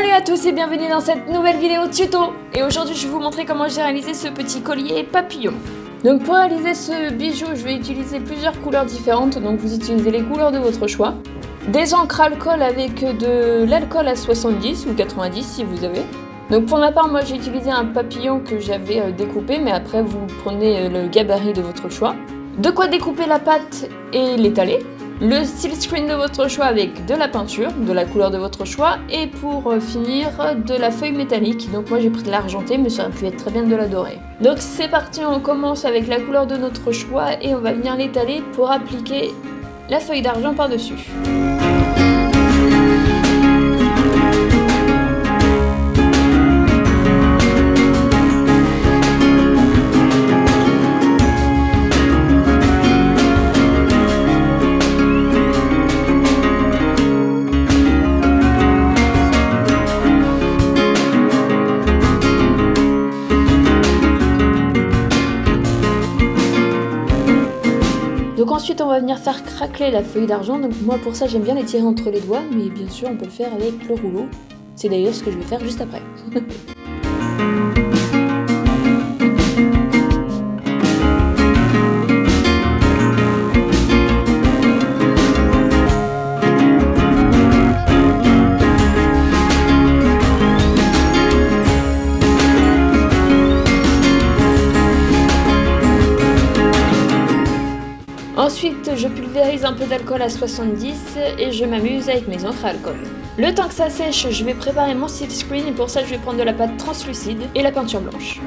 Salut à tous et bienvenue dans cette nouvelle vidéo tuto. Et aujourd'hui je vais vous montrer comment j'ai réalisé ce petit collier papillon. Donc pour réaliser ce bijou, je vais utiliser plusieurs couleurs différentes. Donc vous utilisez les couleurs de votre choix. Des encres alcool avec de l'alcool à 70 ou 90 si vous avez. Donc pour ma part, moi j'ai utilisé un papillon que j'avais découpé, mais après vous prenez le gabarit de votre choix. De quoi découper la pâte et l'étaler. Le steel screen de votre choix avec de la peinture, de la couleur de votre choix, et pour finir de la feuille métallique. Donc moi j'ai pris de l'argenté, mais ça aurait pu être très bien de la dorée. Donc c'est parti, on commence avec la couleur de notre choix et on va venir l'étaler pour appliquer la feuille d'argent par-dessus. Donc ensuite on va venir faire craqueler la feuille d'argent. Donc moi pour ça j'aime bien les tirer entre les doigts, mais bien sûr on peut le faire avec le rouleau. C'est d'ailleurs ce que je vais faire juste après. Ensuite, je pulvérise un peu d'alcool à 70 et je m'amuse avec mes encres à alcool. Le temps que ça sèche, je vais préparer mon steel screen et pour ça, je vais prendre de la pâte translucide et la peinture blanche.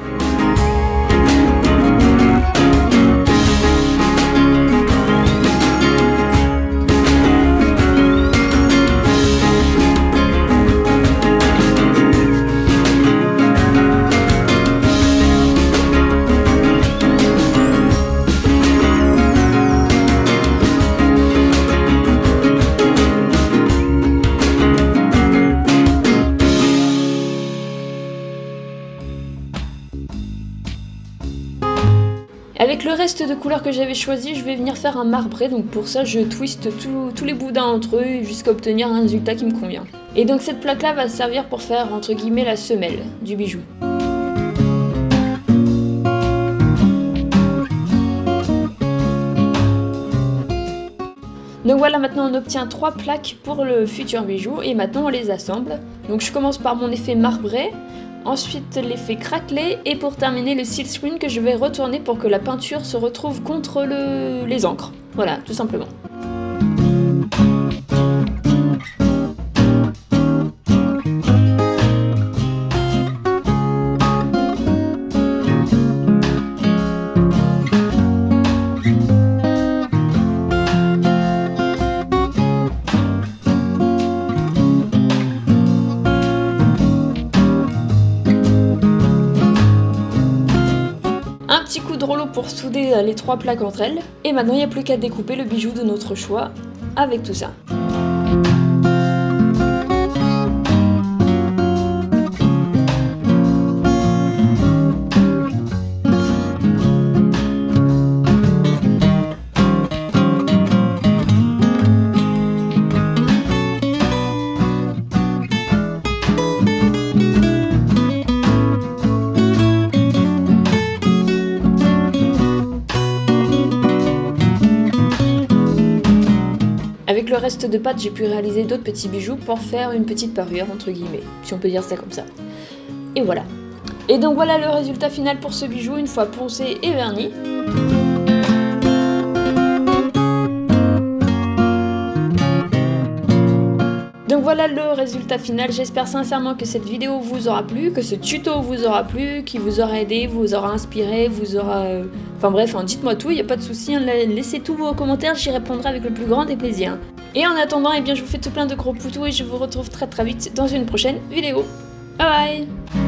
Avec le reste de couleurs que j'avais choisi, je vais venir faire un marbré. Donc pour ça, je twiste tous les boudins entre eux jusqu'à obtenir un résultat qui me convient. Et donc cette plaque-là va servir pour faire entre guillemets la semelle du bijou. Donc voilà, maintenant on obtient 3 plaques pour le futur bijou et maintenant on les assemble. Donc je commence par mon effet marbré. Ensuite l'effet craquelé et pour terminer le steel screen que je vais retourner pour que la peinture se retrouve contre les encres. Voilà, tout simplement. Un petit coup de rouleau pour souder les 3 plaques entre elles. Et maintenant il n'y a plus qu'à découper le bijou de notre choix avec tout ça. Avec le reste de pâte, j'ai pu réaliser d'autres petits bijoux pour faire une petite parure, entre guillemets, si on peut dire ça comme ça. Et voilà. Et donc voilà le résultat final pour ce bijou, une fois poncé et verni. Donc voilà le résultat final, j'espère sincèrement que cette vidéo vous aura plu, que ce tuto vous aura plu, qui vous aura aidé, vous aura inspiré, vous aura... Enfin bref, dites-moi tout, il n'y a pas de souci, laissez tous vos commentaires, j'y répondrai avec le plus grand des plaisirs. Et en attendant, eh bien, je vous fais tout plein de gros poutous et je vous retrouve très vite dans une prochaine vidéo. Bye bye.